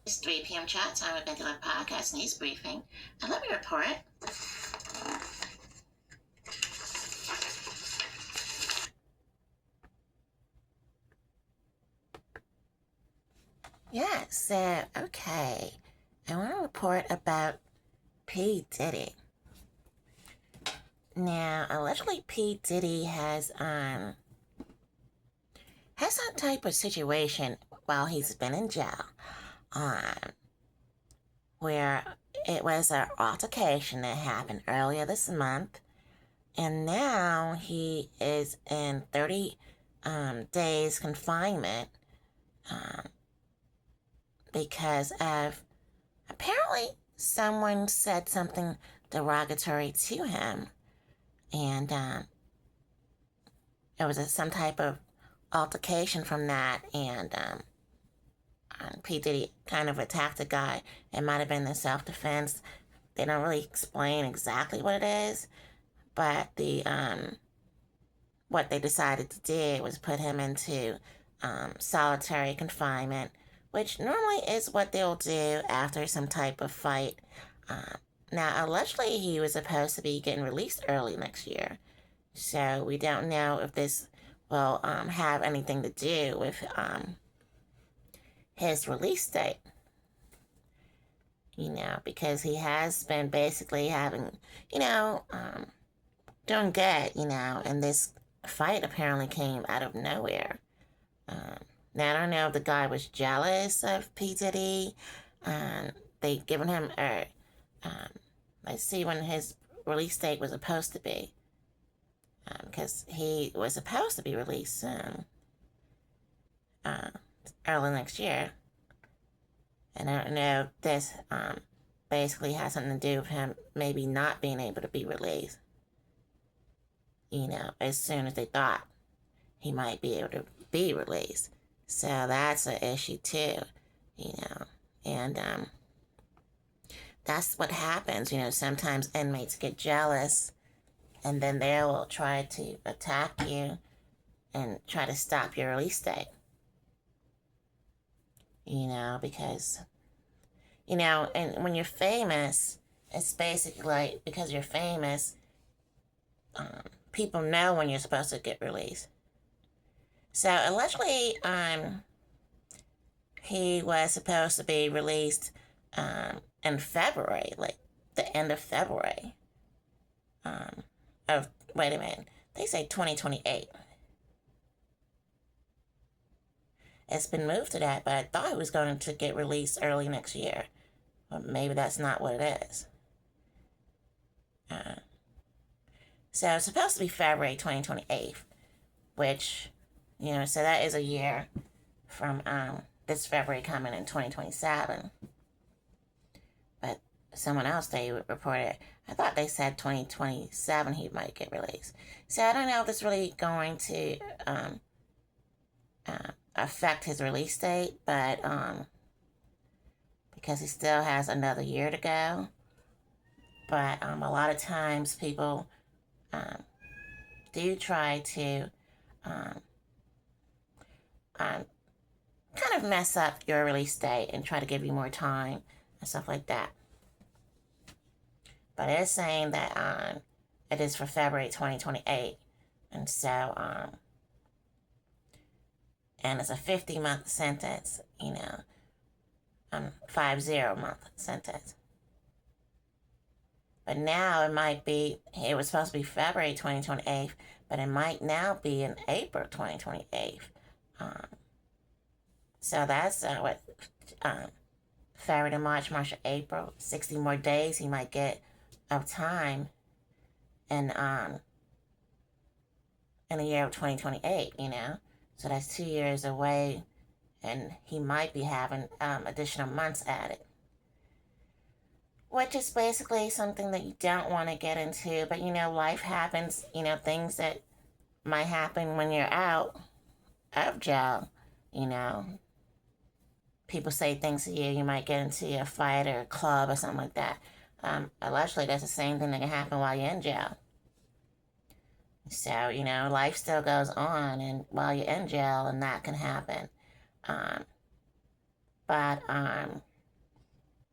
It's 3 p.m. chat time with Binti LOVE podcast news briefing. And let me report. Yeah, so, okay. I want to report about P. Diddy. Now, allegedly P. Diddy has some type of situation while he's been in jail, where it was an altercation that happened earlier this month, and now he is in 30 days confinement because of apparently someone said something derogatory to him, and it was some type of altercation from that, and P. Diddy kind of attacked the guy. It might have been the self-defense. They don't really explain exactly what it is, but what they decided to do was put him into solitary confinement, which normally is what they'll do after some type of fight. Now, allegedly, he was supposed to be getting released early next year, so we don't know if this will have anything to do with his release date. Because he has been basically having, doing good, and this fight apparently came out of nowhere. Now, I don't know if the guy was jealous of P. Diddy. They given him let's see when his release date was supposed to be. Because he was supposed to be released soon. Early next year. And I don't know if this basically has something to do with him maybe not being able to be released. As soon as they thought he might be able to be released. So that's an issue too, and that's what happens. Sometimes inmates get jealous, and then they will try to attack you and try to stop your release date. Because, and when you're famous, it's basically like, because you're famous, people know when you're supposed to get released. So allegedly, he was supposed to be released in February, like the end of February. Wait a minute, they say 2028. It's been moved to that, but I thought he was going to get released early next year. But maybe that's not what it is. So it's supposed to be February 2028, which, so that is a year from this February coming in 2027. But someone else, they reported, I thought they said 2027 he might get released. So I don't know if it's really going to affect his release date, but because he still has another year to go. But a lot of times people do try to kind of mess up your release date and try to give you more time and stuff like that. But it is saying that it is for February 2028. And so, and it's a 50-month sentence, 50-month sentence. But now it was supposed to be February 2028, but it might now be in April 2028. So that's February to March, April, 60 more days he might get of time in the year of 2028, So that's 2 years away, and he might be having additional months added. Which is basically something that you don't want to get into, but life happens, things that might happen when you're out of jail, People say things to you, you might get into a fight or a club or something like that. Allegedly, that's the same thing that can happen while you're in jail. So, life still goes on, and while you're in jail, and that can happen. But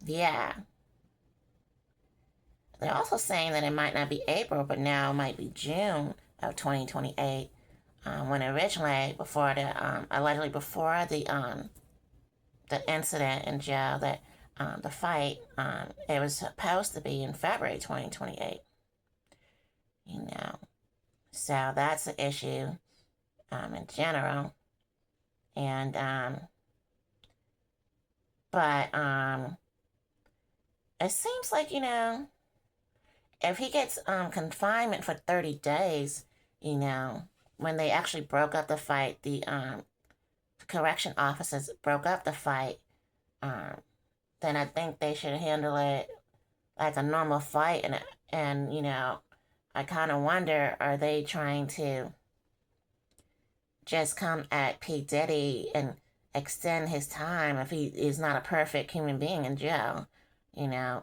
Yeah. They're also saying that it might not be April, but now it might be June of 2028. When originally, before the allegedly before the incident in jail, that the fight, it was supposed to be in February 2028. You know, so that's an issue in general, and but it seems like if he gets confinement for 30 days, when they actually broke up the fight, the correction officers broke up the fight, um, then I think they should handle it like a normal fight. And I kind of wonder, are they trying to just come at P. Diddy and extend his time if he is not a perfect human being in jail,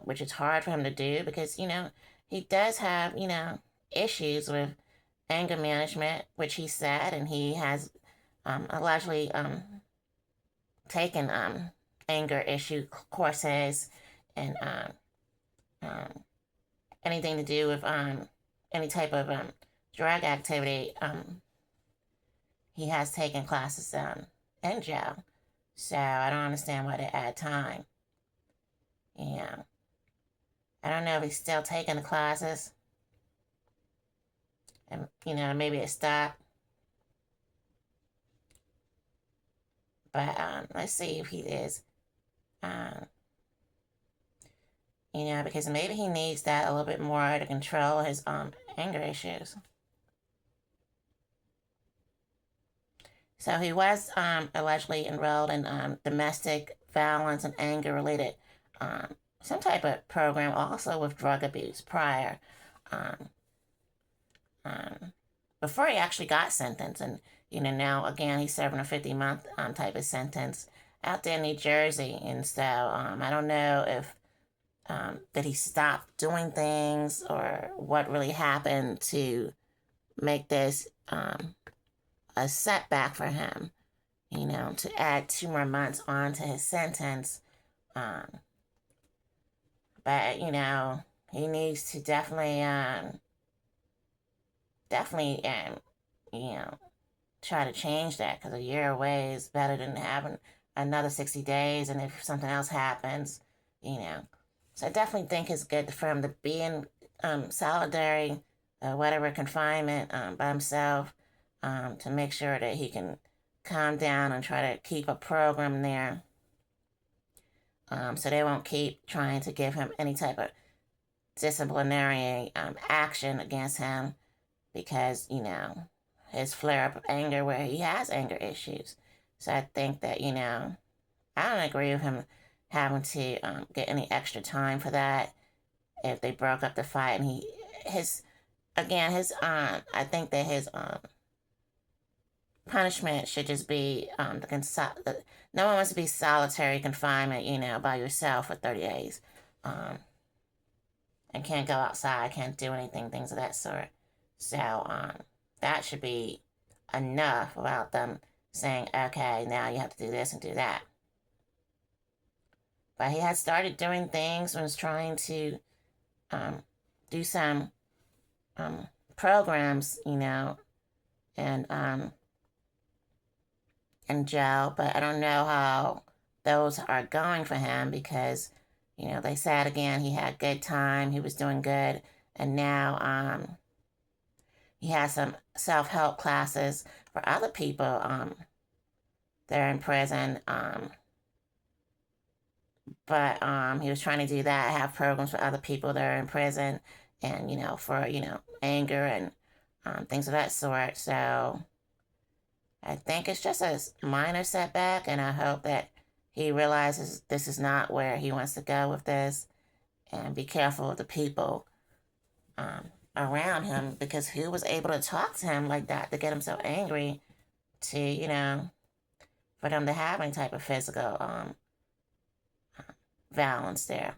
which is hard for him to do because, he does have, issues with anger management, which he said, and he has allegedly taken anger issue courses and anything to do with any type of drug activity. He has taken classes in jail, so I don't understand why they add time. Yeah, I don't know if he's still taking the classes, and maybe it stopped. But let's see if he is. Because maybe he needs that a little bit more to control his anger issues. So he was allegedly enrolled in domestic violence and anger related some type of program, also with drug abuse prior, um, before he actually got sentenced. And now again he's serving a 50-month type of sentence out there in New Jersey. And so I don't know if that he stopped doing things or what really happened to make this a setback for him, to add 2 more months onto his sentence. But, he needs to definitely, try to change that, because a year away is better than having another 60 days. And if something else happens, So I definitely think it's good for him to be in solitary, whatever confinement by himself, to make sure that he can calm down and try to keep a program there, so they won't keep trying to give him any type of disciplinary action against him because, his flare up of anger where he has anger issues. So I think that, I don't agree with him having to get any extra time for that if they broke up the fight. And I think that his punishment should just be no one wants to be solitary confinement, by yourself for 30 days. And can't go outside, can't do anything, things of that sort. So that should be enough without them saying, okay, now you have to do this and do that. But he had started doing things and was trying to do some programs, and in jail. But I don't know how those are going for him because, they said again he had good time, he was doing good, and now he has some self-help classes for other people that are in prison. But he was trying to do that, have programs for other people that are in prison, and for anger and things of that sort. So I think it's just a minor setback, and I hope that he realizes this is not where he wants to go with this, and be careful of the people around him, because who was able to talk to him like that to get him so angry to for them to have any type of physical violence there.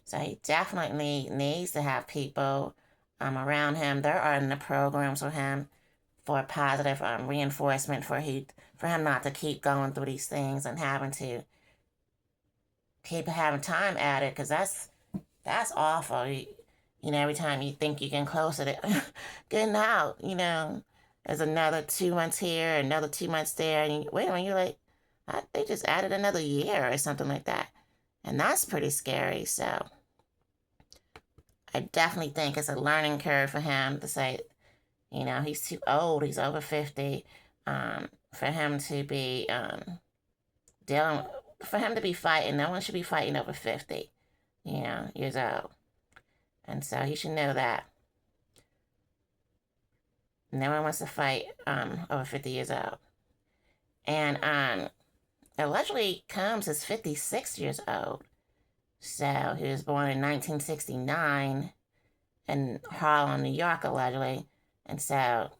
So he definitely needs to have people around him. There are no programs for him for positive reinforcement for him not to keep going through these things and having to keep having time added, because that's awful. Every time you think you're getting closer to getting out, there's another 2 months here, another 2 months there, and wait a minute, you're like, they just added another year or something like that. And that's pretty scary. So I definitely think it's a learning curve for him to say, he's too old, he's over 50, for him to be dealing, for him to be fighting. No one should be fighting over 50, years old. And so he should know that. No one wants to fight over 50 years old. And allegedly Combs is 56 years old. So he was born in 1969 in Harlem, New York, allegedly. And so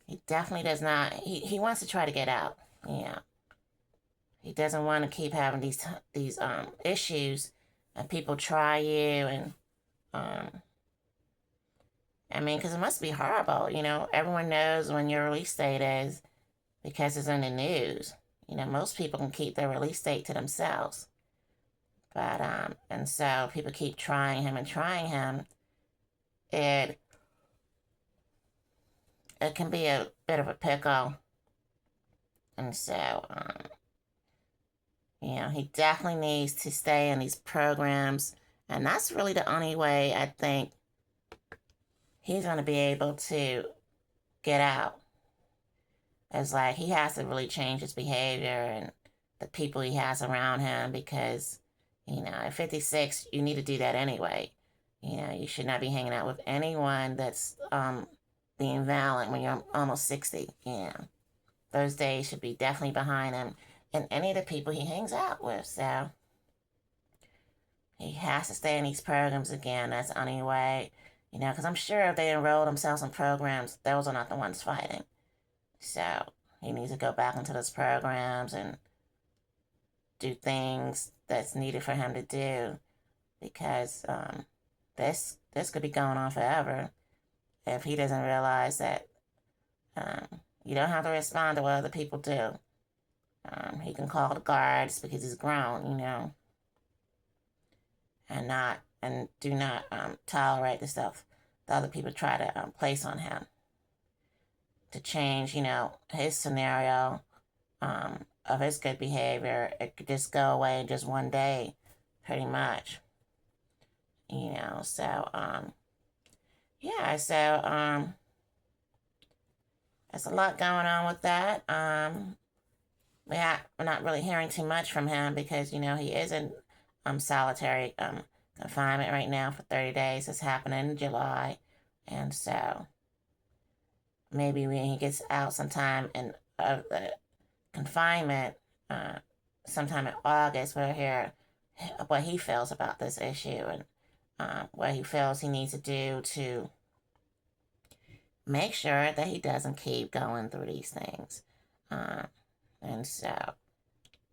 he definitely does not, he wants to try to get out. He doesn't want to keep having these issues, and people try you, and because it must be horrible. Everyone knows when your release date is because it's in the news. Most people can keep their release date to themselves. But, and so people keep trying him and trying him. It can be a bit of a pickle. And so, he definitely needs to stay in these programs. And that's really the only way I think he's going to be able to get out. It's like he has to really change his behavior and the people he has around him, because, at 56, you need to do that anyway. You should not be hanging out with anyone that's being violent when you're almost 60. Those days should be definitely behind him and any of the people he hangs out with. So he has to stay in these programs again. That's the only way, because I'm sure if they enroll themselves in programs, those are not the ones fighting. So he needs to go back into those programs and do things that's needed for him to do, because this could be going on forever if he doesn't realize that you don't have to respond to what other people do. He can call the guards because he's grown, and do not tolerate the stuff that other people try to place on him to change, his scenario of his good behavior. It could just go away in just one day, pretty much. So yeah, so there's a lot going on with that. We're not really hearing too much from him because, he is in solitary confinement right now for 30 days. It's happening in July. And so maybe when he gets out sometime in the confinement, sometime in August, we'll hear what he feels about this issue and what he feels he needs to do to make sure that he doesn't keep going through these things. And so,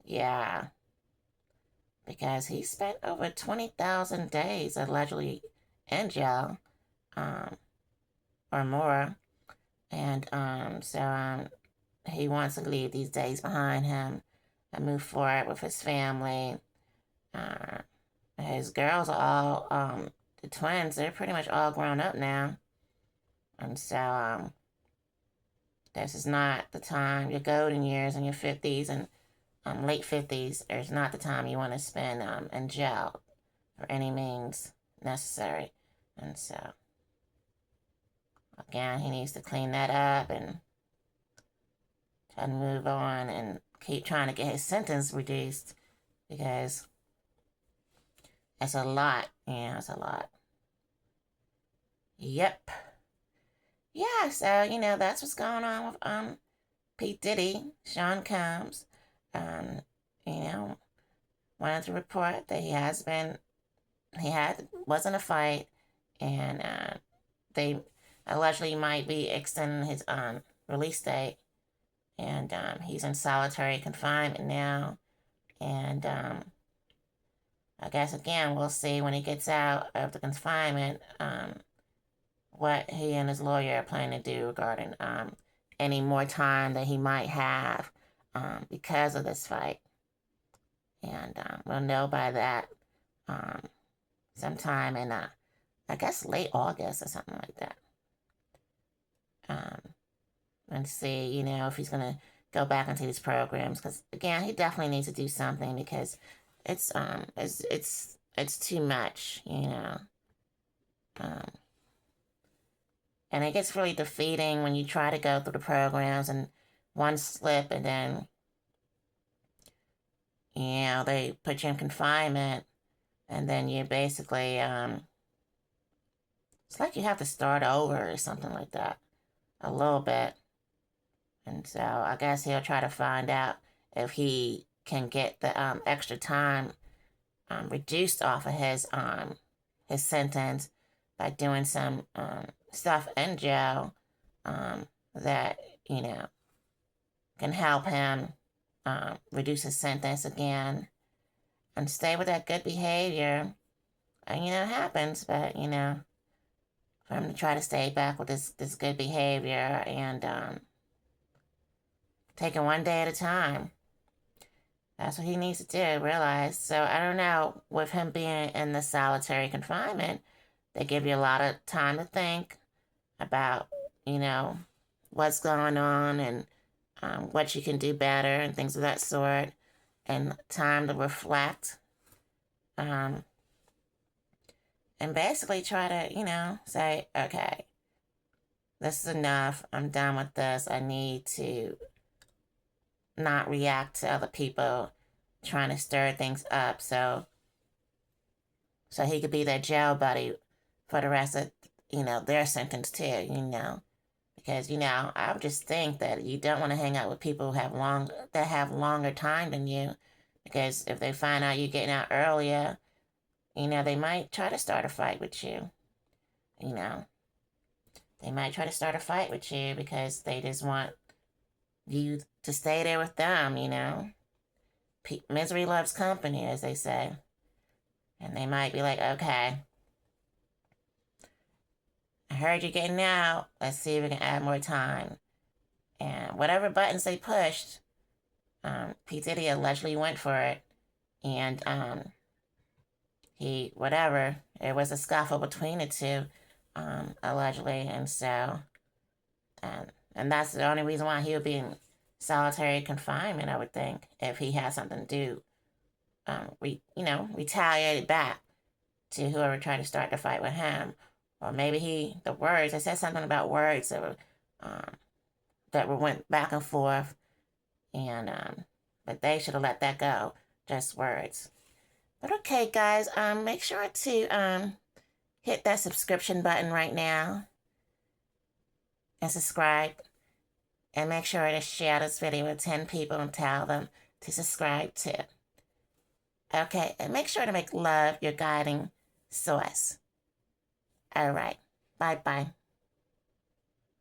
yeah, because he spent over 20,000 days allegedly in jail, or more. And so he wants to leave these days behind him and move forward with his family. His girls are all, the twins, they're pretty much all grown up now. And so, this is not the time, your golden years in your 50s and late 50s, is not the time you want to spend in jail for any means necessary. And so, again, he needs to clean that up and try to move on and keep trying to get his sentence reduced, because it's a lot. Yeah, it's a lot. Yep. Yeah, so, that's what's going on with P. Diddy, Sean Combs. Wanted to report that was in a fight, and they allegedly might be extending his release date, and he's in solitary confinement now, and I guess again we'll see when he gets out of the confinement what he and his lawyer are planning to do regarding any more time that he might have because of this fight. And we'll know by that sometime in, I guess, late August or something like that. And see, you know, if he's going to go back into these programs. Because, again, he definitely needs to do something because it's too much, you know. And it gets really defeating when you try to go through the programs and one slip and then, you know, they put you in confinement and then you basically, it's like you have to start over or something like that, a little bit. And so I guess he'll try to find out if he can get the extra time reduced off of his sentence by doing some stuff in jail that, you know, can help him reduce his sentence again and stay with that good behavior. And, you know, it happens, but, you know, for him to try to stay back with this good behavior and take it one day at a time. That's what he needs to do, realize. So I don't know, with him being in the solitary confinement, they give you a lot of time to think about, you know, what's going on and what you can do better and things of that sort, and time to reflect. And basically try to, you know, say, okay, this is enough. I'm done with this. I need to not react to other people trying to stir things up so he could be their jail buddy for the rest of, you know, their sentence too, you know. Because, you know, I would just think that you don't want to hang out with people who have longer time than you. Because if they find out you're getting out earlier, you know, they might try to start a fight with you. You know, they might try to start a fight with you because they just want you to stay there with them, you know. Misery loves company, as they say. And they might be like, okay, I heard you're getting out. Let's see if we can add more time. And whatever buttons they pushed, P. Diddy allegedly went for it. And it was a scuffle between the two, allegedly. And so, and that's the only reason why he would be in solitary confinement, I would think, if he had something to do, retaliate back to whoever tried to start the fight with him. Or maybe I said something about words that went back and forth, and but they should have let that go, just words. But okay, guys, make sure to hit that subscription button right now and subscribe, and make sure to share this video with 10 people and tell them to subscribe too. Okay, and make sure to make love your guiding source. All right, bye-bye.